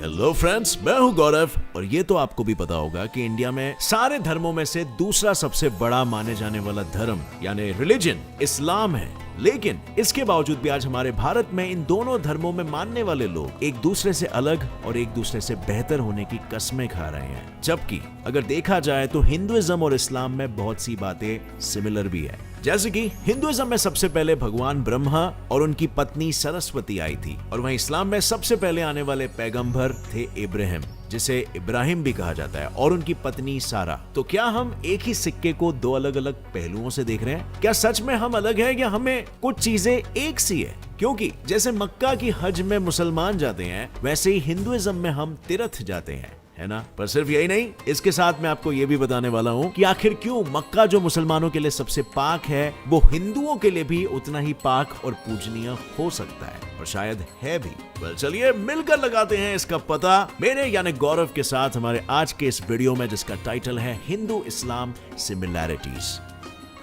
Hello friends, मैं हूं गौरव और ये तो आपको भी पता होगा कि इंडिया में सारे धर्मों में से दूसरा सबसे बड़ा माने जाने वाला धर्म यानी रिलीजन इस्लाम है। लेकिन इसके बावजूद भी आज हमारे भारत में इन दोनों धर्मों में मानने वाले लोग एक दूसरे से अलग और एक दूसरे से बेहतर होने की कस्में खा रहे हैं। जबकि अगर देखा जाए तो हिंदुइज्म और इस्लाम में बहुत सी बातें सिमिलर भी है। जैसे कि हिंदुइज्म में सबसे पहले भगवान ब्रह्मा और उनकी पत्नी सरस्वती आई थी, और वहीं इस्लाम में सबसे पहले आने वाले पैगंबर थे इब्राहिम, जिसे इब्राहिम भी कहा जाता है, और उनकी पत्नी सारा। तो क्या हम एक ही सिक्के को दो अलग अलग पहलुओं से देख रहे हैं? क्या सच में हम अलग हैं या हमें कुछ चीजें एक सी है? क्योंकि जैसे मक्का की हज में मुसलमान जाते हैं, वैसे ही हिंदुइज्म में हम तीर्थ जाते हैं, है ना? पर सिर्फ यही नहीं, इसके साथ मैं आपको ये भी बताने वाला हूँ कि आखिर क्यों मक्का जो मुसलमानों के लिए सबसे पाक है, वो हिंदुओं के लिए भी उतना ही पाक और पूजनीय हो सकता है, और शायद है भी। चलिए मिलकर लगाते हैं इसका पता मेरे यानी गौरव के साथ हमारे आज के इस वीडियो में, जिसका टाइटल है हिंदू इस्लाम सिमिलैरिटीज।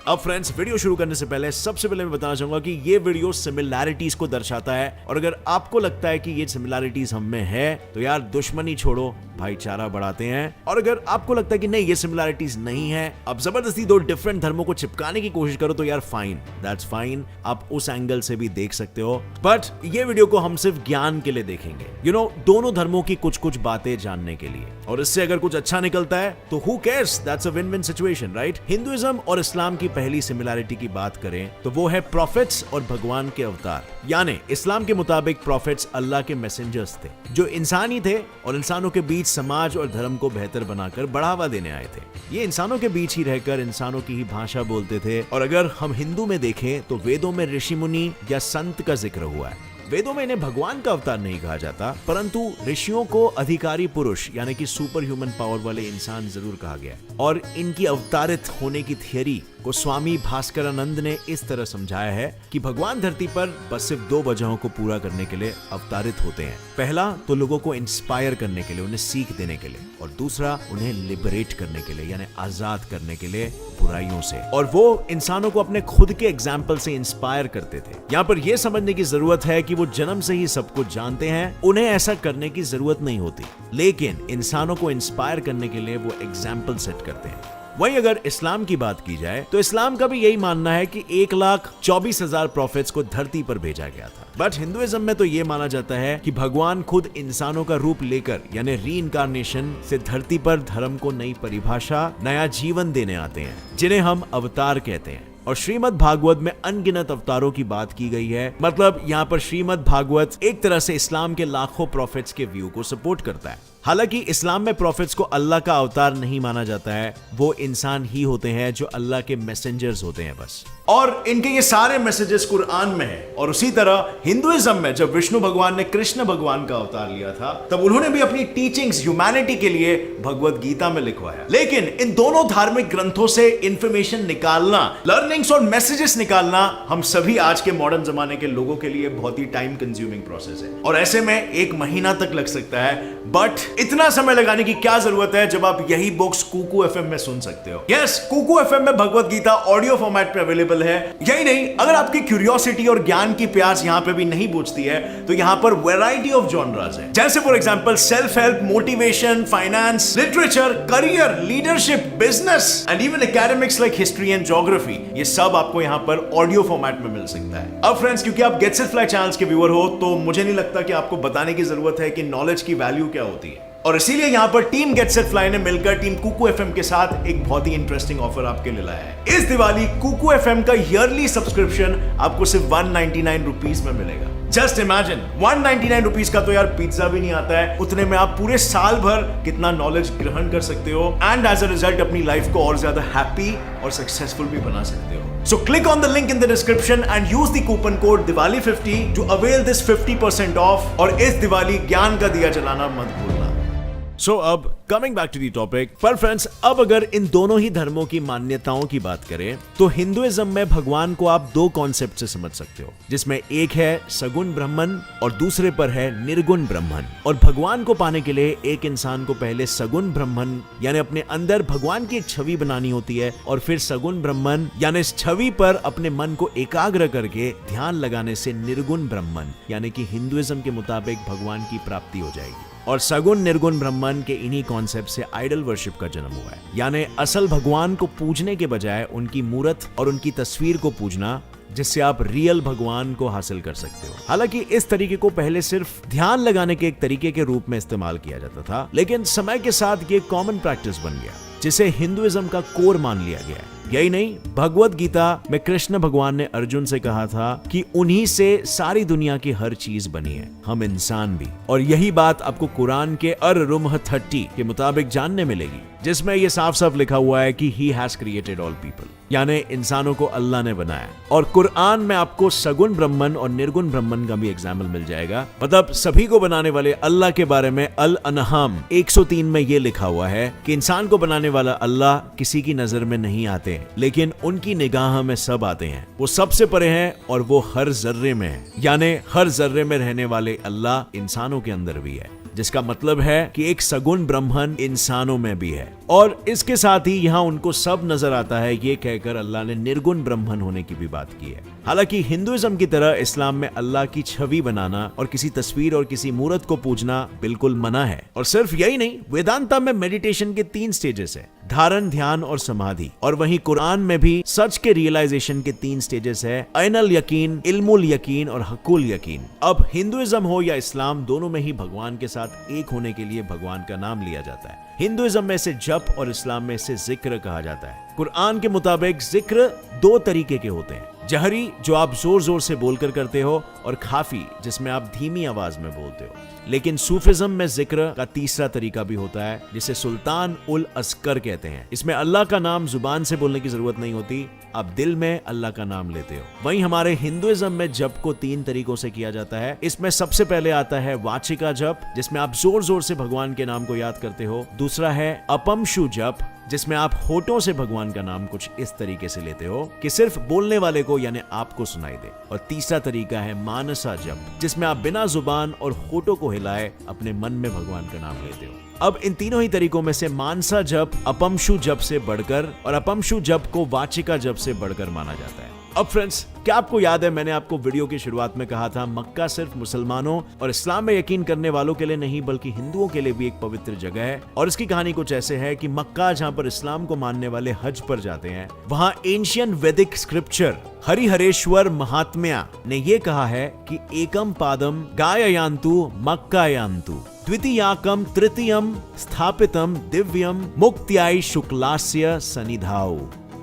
अब फ्रेंड्स, वीडियो शुरू करने से पहले सबसे पहले मैं बताना चाहूंगा कि ये वीडियो सिमिलैरिटीज को दर्शाता है, और अगर आपको लगता है कि ये सिमिलैरिटीज हम में है तो यार दुश्मनी छोड़ो, भाईचारा बढ़ाते हैं। और अगर आपको लगता है कि नहीं ये सिमिलैरिटीज नहीं है, अब जबरदस्ती दो डिफरेंट धर्मों को चिपकाने की कोशिश करो, तो यार फाइन, दैट्स फाइन, आप उस एंगल से भी देख सकते हो। बट ये वीडियो को हम सिर्फ ज्ञान के लिए देखेंगे, दोनों धर्मों की कुछ कुछ बातें जानने के लिए, और इससे अगर कुछ अच्छा निकलता है तो who cares, that's a win win situation, right? Hinduism और इस्लाम की पहली सिमिलैरिटी की बात करें तो वो है प्रॉफिट्स और भगवान के अवतार। यानी इस्लाम के मुताबिक प्रॉफिट्स अल्लाह के मैसेंजर्स थे, जो इंसानी थे और इंसानों के बीच समाज और धर्म को बेहतर बनाकर बढ़ावा देने आए थे। ये इंसानों के बीच ही रहकर इंसानों की ही भाषा बोलते थे। और अगर हम हिंदू में देखें तो वेदों में ऋषि मुनि या संत का जिक्र हुआ है। वेदों में इन्हें भगवान का अवतार नहीं कहा जाता, परंतु ऋषियों को अधिकारी पुरुष यानी कि सुपर ह्यूमन पावर वाले इंसान जरूर कहा गया। और इनकी अवतारित होने की थियरी को स्वामी भास्करानंद ने इस तरह समझाया है कि भगवान धरती पर बस सिर्फ दो वजहों को पूरा करने के लिए अवतारित होते हैं। पहला तो लोगों को इंस्पायर करने के लिए, उन्हें सीख देने के लिए, और दूसरा उन्हें लिबरेट करने के लिए यानी आजाद करने के लिए बुराइयों से। और वो इंसानों को अपने खुद के एग्जाम्पल से इंस्पायर करते थे। यहाँ पर यह समझने की जरूरत है कि वो जन्म से ही सब कुछ जानते हैं, उन्हें ऐसा करने की जरूरत नहीं होती, लेकिन इंसानों को इंस्पायर करने के लिए वो एग्जाम्पल सेट करते हैं। वहीं अगर इस्लाम की बात की जाए तो इस्लाम का भी यही मानना है कि 1,24,000 प्रॉफिट्स को धरती पर भेजा गया था। बट हिंदुइज्म में तो ये माना जाता है कि भगवान खुद इंसानों का रूप लेकर यानी रीइंकार्नेशन से धरती पर धर्म को नई परिभाषा, नया जीवन देने आते हैं, जिन्हें हम अवतार कहते हैं। और श्रीमद् भागवत में अनगिनत अवतारों की बात की गई है। मतलब यहाँ पर श्रीमद् भागवत एक तरह से इस्लाम के लाखों प्रॉफिट्स के व्यू को सपोर्ट करता है। हालांकि इस्लाम में प्रॉफिट्स को अल्लाह का अवतार नहीं माना जाता है, वो इंसान ही होते हैं जो अल्लाह के मैसेंजर्स होते हैं बस। और इनके ये सारे मैसेजेस कुरान में है। और उसी तरह हिंदुइज्म में जब विष्णु भगवान ने कृष्ण भगवान का अवतार लिया था, तब उन्होंने भी अपनी टीचिंग्स ह्यूमैनिटी के लिए भगवत गीता में लिखवाया। लेकिन इन दोनों धार्मिक ग्रंथों से इंफॉर्मेशन निकालना, लर्निंग्स और मैसेजेस निकालना हम सभी आज के मॉडर्न जमाने के लोगों के लिए बहुत ही टाइम कंज्यूमिंग प्रोसेस है, और ऐसे में 1 महीना तक लग सकता है। बट इतना समय लगाने की क्या जरूरत है जब आप यही बुक्स कुकू एफएम में सुन सकते हो। यस, कुकू एफएम में भगवत गीता ऑडियो फॉर्मेट पे अवेलेबल है। यही नहीं, अगर आपकी क्यूरियोसिटी और ज्ञान की प्यास यहाँ पे भी नहीं बुझती है तो यहाँ पर वैरायटी ऑफ जॉनरास है। जैसे for example self help, motivation, finance, literature, career, leadership, business and even academics like history and geography, ये सब आपको यहाँ पर ऑडियो फॉर्मेट में मिल सकता है। अब फ्रेंड्स, क्योंकि आप गेट्स इट फ्लाई चैनल्स के व्यूअर हो, तो मुझे नहीं लगता कि आपको बताने की जरूरत है कि नॉलेज की वैल्यू क्या होती है। और इसीलिए यहाँ पर टीम गेट्स इट फ्लाई ने मिलकर टीम कुकू एफएम के साथ एक बहुत ही इंटरेस्टिंग ऑफर आपके लिए लाया है। इस दिवाली कुकू एफएम का ईयरली सब्सक्रिप्शन आपको सिर्फ 199 रुपीज में मिलेगा। जस्ट इमेजिन, 199 रुपीज का तो यार पिज्जा भी नहीं आता है। उतने में आप पूरे साल भर कितना नॉलेज ग्रहण कर सकते हो, एंड एज अ रिजल्ट अपनी लाइफ को और ज्यादा हैप्पी और सक्सेसफुल भी बना सकते हो। So click on the link in the description and use the coupon code Diwali50 to avail this 50% off, और इस दिवाली ज्ञान का दिया जलाना मत भूलना। So अब coming back to the topic, पर फ्रेंड्स अब अगर इन दोनों ही धर्मों की मान्यताओं की बात करें तो हिंदुइज्म में भगवान को आप दो कॉन्सेप्ट से समझ सकते हो, जिसमें एक है सगुण ब्रह्मन और दूसरे पर है निर्गुण ब्रह्मन। और भगवान को पाने के लिए एक इंसान को पहले सगुण ब्रह्मन यानी अपने अंदर भगवान की एक छवि बनानी होती है, और फिर सगुण ब्रह्मन यानी इस छवि पर अपने मन को एकाग्र करके ध्यान लगाने से निर्गुण ब्रह्मन यानी कि हिंदुइज्म के मुताबिक भगवान की प्राप्ति हो जाएगी। और सगुण निर्गुण ब्रह्मन के इन्हीं कॉन्सेप्ट से आइडल वर्शिप का जन्म हुआ है, यानी असल भगवान को पूजने के बजाय उनकी मूर्त और उनकी तस्वीर को पूजना, जिससे आप रियल भगवान को हासिल कर सकते हो। हालांकि इस तरीके को पहले सिर्फ ध्यान लगाने के एक तरीके के रूप में इस्तेमाल किया जाता था, लेकिन समय के साथ ये कॉमन प्रैक्टिस बन गया, जिसे हिंदुइज्म का कोर मान लिया गया है। यही नहीं, भगवत गीता में कृष्ण भगवान ने अर्जुन से कहा था कि उन्हीं से सारी दुनिया की हर चीज बनी है, हम इंसान भी। और यही बात आपको कुरान के अर-रुम्ह 30 के मुताबिक जानने मिलेगी, जिसमें यह साफ साफ लिखा हुआ है कि he has created all people, यानी इंसानों को अल्लाह ने बनाया। और कुरान में आपको सगुण ब्रह्मन और निर्गुण ब्रह्मन का भी एग्जाम्पल मिल जाएगा, मतलब सभी को बनाने वाले अल्लाह के बारे में अल-अनहाम 103 में यह लिखा हुआ है कि इंसान को बनाने वाला अल्लाह किसी की नजर में नहीं आते, लेकिन उनकी निगाह में सब आते हैं। वो सबसे परे हैं और वो हर जर्रे में है, यानी हर जर्रे में रहने वाले अल्लाह इंसानों के अंदर भी है, जिसका मतलब है कि एक सगुण ब्रह्मन इंसानों में भी है। और इसके साथ ही यहाँ उनको सब नजर आता है, ये कहकर अल्लाह ने निर्गुण ब्रह्मन होने की भी बात की है। हालांकि हिंदुइज्म की तरह इस्लाम में अल्लाह की छवि बनाना और किसी तस्वीर और किसी मूर्त को पूजना बिल्कुल मना है। और सिर्फ यही नहीं, वेदांता में मेडिटेशन के 3 स्टेजेस है, धारण, ध्यान और समाधि। और वहीं कुरान में भी सच के रियलाइजेशन के 3 स्टेजेस है, ऐनल यकीन, इल्मुल यकीन और हकुल यकीन। अब हिंदुइज्म हो या इस्लाम, दोनों में ही भगवान के साथ एक होने के लिए भगवान का नाम लिया जाता है। हिंदुइज्म में इसे जप और इस्लाम में इसे जिक्र कहा जाता है। कुरान के मुताबिक जिक्र 2 तरीके के होते हैं, जहरी जो आप जोर जोर से बोलकर करते हो, और खाफी जिसमें आप धीमी आवाज में बोलते हो। लेकिन सूफिज्म में जिक्र का तीसरा तरीका भी होता है, जिसे सुल्तान उल अस्कर कहते हैं। इसमें अल्लाह का नाम जुबान से बोलने की जरूरत नहीं होती, आप दिल में अल्लाह का नाम लेते हो। वहीं हमारे हिंदुइज्म में जप को 3 तरीकों से किया जाता है। इसमें सबसे पहले आता है वाचिका जप, जिसमें आप जोर जोर से भगवान के नाम को याद करते हो। दूसरा है अपमशु जप, जिसमें आप होठों से भगवान का नाम कुछ इस तरीके से लेते हो कि सिर्फ बोलने वाले को यानी आपको सुनाई दे। और तीसरा तरीका है मानसा जप, जिसमें आप बिना जुबान और होठों को हिलाए अपने मन में भगवान का नाम लेते हो। अब इन तीनों ही तरीकों में से मानसा जप अपमशु जप से बढ़कर और अपमशु जप को वाचिका जप से बढ़कर माना जाता है। अब फ्रेंड्स, क्या आपको याद है मैंने आपको वीडियो की शुरुआत में कहा था मक्का सिर्फ मुसलमानों और इस्लाम में यकीन करने वालों के लिए नहीं बल्कि हिंदुओं के लिए भी एक पवित्र जगह है। और इसकी कहानी कुछ ऐसे है कि मक्का, जहां पर इस्लाम को मानने वाले हज पर जाते हैं, वहां एंशियंट वैदिक स्क्रिप्चर हरिहरेश्वर महात्म्या ने यह कहा है कि एकम पादम गाययांतु मक्कायांतु द्वितीयाकम तृतीयम स्थापितम दिव्यम मुक्त्याय शुक्लास्य सनिधाऊ,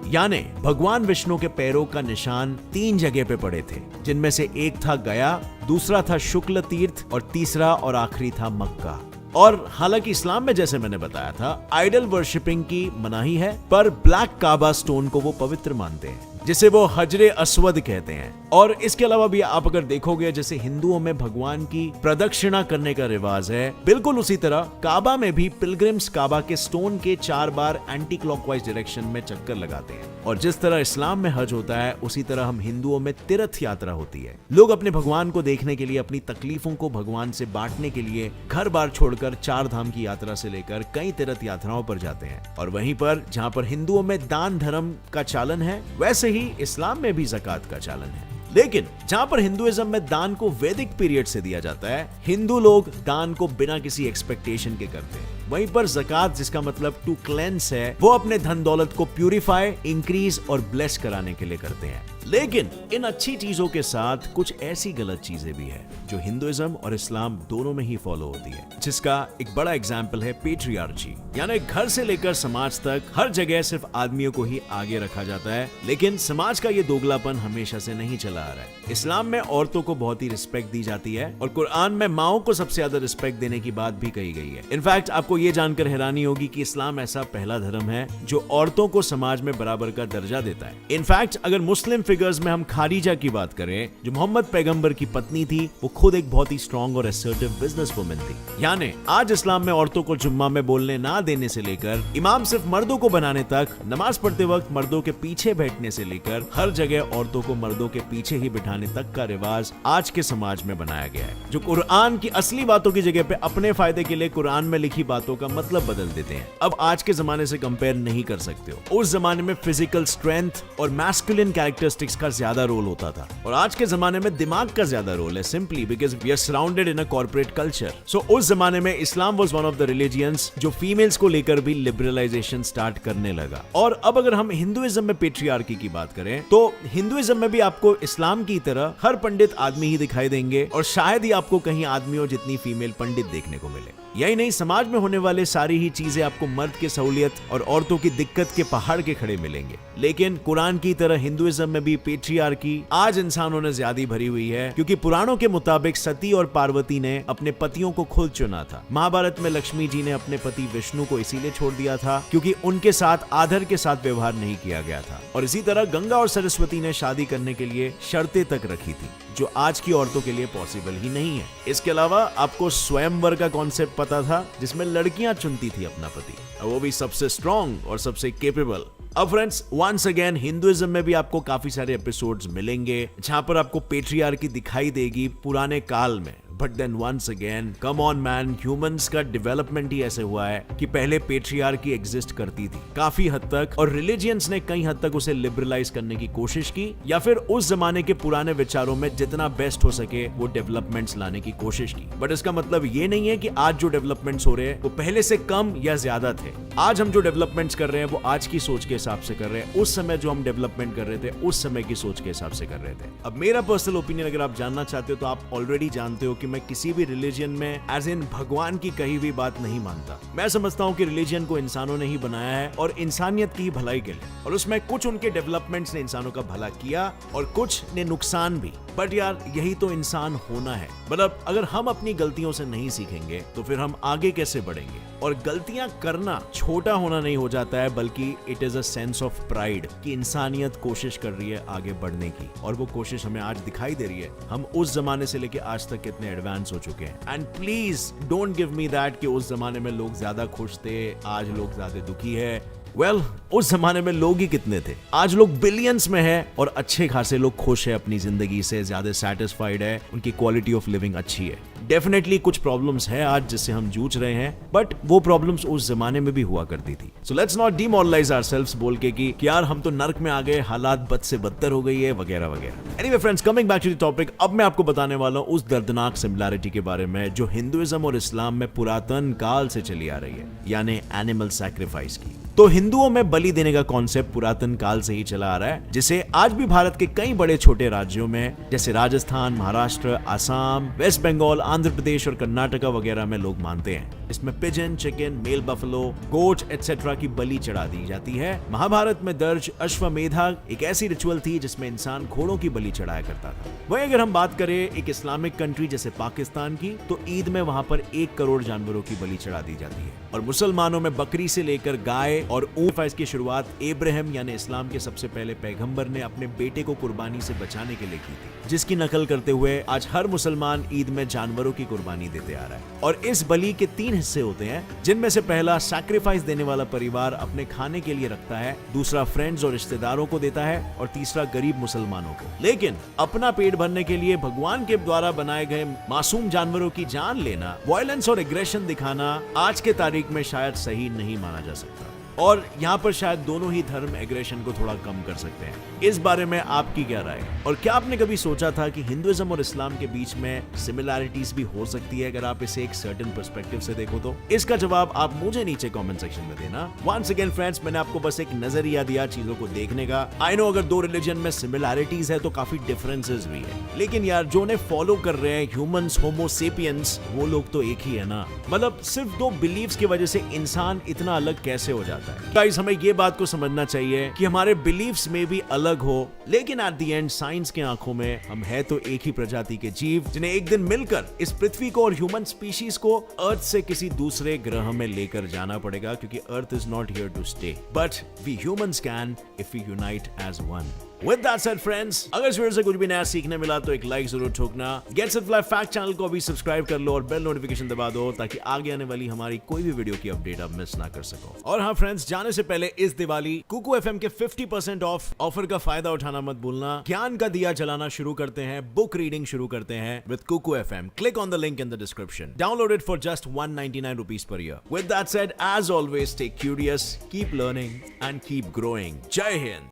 यानी भगवान विष्णु के पैरों का निशान 3 जगह पे पड़े थे, जिनमें से एक था गया, दूसरा था शुक्ल तीर्थ और तीसरा और आखिरी था मक्का। और हालांकि इस्लाम में जैसे मैंने बताया था आइडल वर्शिपिंग की मनाही है, पर ब्लैक काबा स्टोन को वो पवित्र मानते हैं, जिसे वो हजरे अस्वद कहते हैं। और इसके अलावा भी आप अगर देखोगे, जैसे हिंदुओं में भगवान की प्रदक्षिणा करने का रिवाज है, बिल्कुल उसी तरह काबा में भी पिलग्रिम्स काबा के स्टोन के 4 बार एंटी क्लॉकवाइज डायरेक्शन में चक्कर लगाते हैं। और जिस तरह इस्लाम में हज होता है, उसी तरह हम हिंदुओं में तीर्थ यात्रा होती है। लोग अपने भगवान को देखने के लिए, अपनी तकलीफों को भगवान से बांटने के लिए घर बार छोड़कर 4 धाम की यात्रा से लेकर कई तीर्थ यात्राओं पर जाते हैं। और वहीं पर जहाँ पर हिंदुओं में दान धर्म का चालन है, वैसे ही इस्लाम में भी ज़कात का चालन है। लेकिन जहां पर हिंदुइज्म में दान को वैदिक पीरियड से दिया जाता है, हिंदू लोग दान को बिना किसी एक्सपेक्टेशन के करते हैं। वहीं पर ज़कात, जिसका मतलब टू क्लेंस है, वो अपने धन दौलत को प्यूरिफाई, इंक्रीज और ब्लेस कराने के लिए करते हैं। लेकिन इन अच्छी चीजों के साथ कुछ ऐसी गलत चीजें भी है जो हिंदुइज्म और इस्लाम दोनों में ही फॉलो होती है, जिसका एक बड़ा एग्जाम्पल है पेट्रियार्ची, यानी घर से लेकर समाज तक हर जगह सिर्फ आदमियों को ही आगे रखा जाता है। लेकिन समाज का ये दोगलापन हमेशा से नहीं चला आ रहा है। इस्लाम में औरतों को बहुत ही रिस्पेक्ट दी जाती है और कुरान में माओं को सबसे ज्यादा रिस्पेक्ट देने की बात भी कही गई है। इनफैक्ट आपको ये जानकर हैरानी होगी कि इस्लाम ऐसा पहला धर्म है जो औरतों को समाज में बराबर का दर्जा देता है। इनफैक्ट अगर मुस्लिम फिगर्स में हम खादीजा की बात करें, जो मोहम्मद पैगंबर की पत्नी थी, वो खुद एक बहुत ही स्ट्रॉन्ग और असर्टिव बिजनेस वुमन थी। यानी आज इस्लाम में औरतों को जुम्मा में बोलने ना देने से लेकर इमाम सिर्फ मर्दों को बनाने तक, नमाज पढ़ते वक्त मर्दों के पीछे बैठने से लेकर हर जगह औरतों को मर्दों के पीछे ही बिठाने तक का रिवाज आज के समाज में बनाया गया है, जो कुरान की असली बातों की जगह पे अपने फायदे के लिए कुरान में लिखी बातों का मतलब बदल देते हैं। अब आज के जमाने से कंपेयर नहीं कर सकते हो। उस जमाने में फिजिकल स्ट्रेंथ और मैस्कुलिन कैरेक्टरिस्टिक्स का ज्यादा रोल होता था और आज के जमाने में दिमाग का ज्यादा रोल है, simply because we are surrounded in a corporate culture. So उस जमाने में Islam was one of the religions जो फीमेल्स को लेकर भी लिबरलाइजेशन स्टार्ट करने लगा। और अब अगर हम हिंदुइज्म में पेट्रियार्की की बात करें तो हिंदुइज्म में भी आपको इस्लाम की तरह हर पंडित आदमी ही दिखाई देंगे और शायद ही आपको कहीं आदमियों जितनी फीमेल पंडित देखने को मिले। यही नहीं, समाज में होने वाले सारी ही चीजें आपको मर्द की सहूलियत और औरतों की दिक्कत के पहाड़ के खड़े मिलेंगे। लेकिन कुरान की तरह हिंदुइज्म में भी पेट्रियार्की आज इंसानों ने ज्यादा भरी हुई है, क्योंकि पुराणों के मुताबिक सती और पार्वती ने अपने पतियों को खुद चुना था। महाभारत में लक्ष्मी जी ने अपने पति विष्णु को इसीलिए छोड़ दिया था क्योंकि उनके साथ आदर के साथ व्यवहार नहीं किया गया था। और इसी तरह गंगा और सरस्वती ने शादी करने के लिए शर्तें तक रखी थी, जो आज की औरतों के लिए पॉसिबल ही नहीं है। इसके अलावा आपको स्वयंवर का कॉन्सेप्ट पता था, जिसमें लड़कियां चुनती थी अपना पति, वो भी सबसे स्ट्रॉन्ग और सबसे केपेबल। अब फ्रेंड्स, वंस अगेन हिंदुइज्म में भी आपको काफी सारे एपिसोड्स मिलेंगे जहां पर आपको पेट्रियार्की दिखाई देगी पुराने काल में। But then once again, come on man, humans का डेवलपमेंट ही ऐसे हुआ है कि पहले पेट्रियार्की एग्जिस्ट करती थी काफी हद तक, और रिलीजियंस ने कई हद तक उसे लिबरलाइज करने की कोशिश की, या फिर उस जमाने के पुराने विचारों में जितना बेस्ट हो सके वो डेवलपमेंट्स लाने की कोशिश की। बट इसका मतलब ये नहीं है कि आज जो डेवलपमेंट्स हो रहे हैं वो पहले से कम या ज्यादा थे। आज हम जो डेवलपमेंट्स कर रहे हैं वो आज की सोच के हिसाब से कर रहे हैं, उस समय जो हम डेवलपमेंट कर रहे थे उस समय की सोच के हिसाब से कर रहे थे। अब मेरा पर्सनल ओपिनियन अगर आप जानना चाहते हो तो आप ऑलरेडी जानते हो कि मैं किसी भी रिलीजन में एज इन भगवान की कही हुई बात नहीं मानता। मैं समझता हूँ कि रिलीजन को इंसानों ने ही बनाया है और इंसानियत की भलाई के लिए, और उसमें कुछ उनके डेवलपमेंट्स ने इंसानों का भला किया और कुछ ने नुकसान भी। बट यार, यही तो इंसान होना है। मतलब अगर हम अपनी गलतियों से नहीं सीखेंगे तो फिर हम आगे कैसे बढ़ेंगे? और गलतियां करना छोटा होना नहीं हो जाता है, बल्कि it is a sense of pride कि इंसानियत कोशिश कर रही है आगे बढ़ने की, और वो कोशिश हमें आज दिखाई दे रही है। हम उस जमाने से लेके आज तक कितने एडवांस हो चुके हैं। And please don't give me that कि उस जमाने में लोग ज्यादा खुश थे, आज लोग ज्यादा दुखी है। उस जमाने में लोग ही कितने थे, आज लोग बिलियंस में है और अच्छे खासे लोग खुश है अपनी जिंदगी से, ज्यादा सेटिस्फाइड है, उनकी क्वालिटी ऑफ लिविंग अच्छी है। डेफिनेटली कुछ प्रॉब्लम्स है आज जिससे हम जूझ रहे हैं, बट वो प्रॉब्लम्स उस जमाने में भी हुआ करती थी। So let's not demoralize ourselves बोल के कि यार हम तो नर्क में आ गए, हालात बद से बदतर हो गई है वगैरह वगैरह। Anyway friends, coming back to the topic, अब मैं आपको बताने वाला हूं उस दर्दनाक सिमिलैरिटी के बारे में जो हिंदुइज्म और इस्लाम में पुरातन काल से चली आ रही है, यानी एनिमल सैक्रिफाइस की। तो हिंदुओं में बलि देने का कॉन्सेप्ट पुरातन काल से ही चला आ रहा है, जिसे आज भी भारत के कई बड़े छोटे राज्यों में जैसे राजस्थान, महाराष्ट्र, असम, वेस्ट बंगाल, आंध्र प्रदेश और कर्नाटका वगैरह में लोग मानते हैं। इसमें पिजन, चिकन, मेल बफलो, गोट एटसेट्रा की बलि चढ़ा दी जाती है। महाभारत में दर्ज अश्वमेधा एक ऐसी रिचुअल थी जिसमें इंसान घोड़ों की बलि चढ़ाया करता था। वहीं अगर हम बात करें एक इस्लामिक कंट्री जैसे पाकिस्तान की, तो ईद में वहां पर 1 करोड़ जानवरों की बलि चढ़ा दी जाती है। और मुसलमानों में बकरी से लेकर गाय और ऊंट की शुरुआत इब्राहिम यानी इस्लाम के सबसे पहले पैगंबर ने अपने बेटे को कुर्बानी से बचाने के लिए की थी, जिसकी नकल करते हुए आज हर मुसलमान ईद में जानवरों की कुर्बानी देते आ रहा है। और इस बलि के 3 हिस्से होते हैं, जिनमें से पहला सैक्रिफाइस देने वाला परिवार अपने खाने के लिए रखता है, दूसरा फ्रेंड्स और रिश्तेदारों को देता है, और तीसरा गरीब मुसलमानों को। लेकिन अपना पेट भरने के लिए भगवान के द्वारा बनाए गए मासूम जानवरों की जान लेना, वायलेंस और एग्रेशन दिखाना आज के तारीख में शायद सही नहीं माना जा सकता। और यहाँ पर शायद दोनों ही धर्म एग्रेशन को थोड़ा कम कर सकते हैं। इस बारे में आपकी क्या राय है? और क्या आपने कभी सोचा था कि हिंदुइज्म और इस्लाम के बीच में सिमिलैरिटीज भी हो सकती है अगर आप इसे एक सर्टेन पर्सपेक्टिव से देखो तो? इसका जवाब आप मुझे नीचे कमेंट सेक्शन में देना। वंस अगेन फ्रेंड्स, मैंने आपको बस एक नजरिया दिया चीजों को देखने का। आई नो अगर 2 रिलीजन में सिमिलैरिटीज है तो काफी डिफरेंसेस भी है, लेकिन यार जो उन्हें फॉलो कर रहे हैं ह्यूमंस, होमो सेपियंस, वो लोग तो एक ही है ना। मतलब सिर्फ 2 बिलीव्स की वजह से इंसान इतना अलग कैसे हो जाता है? जाता है। गाइस, हमें ये बात को समझना चाहिए कि हमारे बिलीफ्स में भी अलग हो, लेकिन एट द एंड साइंस के आंखों में हम है तो एक ही प्रजाति के जीव, जिन्हें एक दिन मिलकर इस पृथ्वी को और ह्यूमन स्पीशीज को अर्थ से किसी दूसरे ग्रह में लेकर जाना पड़ेगा, क्योंकि earth is not here to stay, but we humans can if we unite as one. With that said, friends, अगर इस वीडियो से कुछ भी नया सीखने मिला तो एक लाइक जरूर ठोकना। Gets It Fly fact channel को भी सब्सक्राइब कर लो और बेल नोटिफिकेशन दबा दो, ताकि आगे आने वाली हमारी कोई भी वीडियो की अपडेट आप मिस ना कर सको। और हाँ फ्रेंड्स, जाने से पहले इस दिवाली कुकू एफएम के 50% ऑफ ऑफर का फायदा उठाना मत भूलना। ज्ञान का दिया जलाना शुरू करते हैं, बुक रीडिंग शुरू करते हैं with Kuku FM. Click on the link in the description. Download it for just 199 rupees per year. With that said, as always, stay curious, keep learning and keep growing. जय हिंद।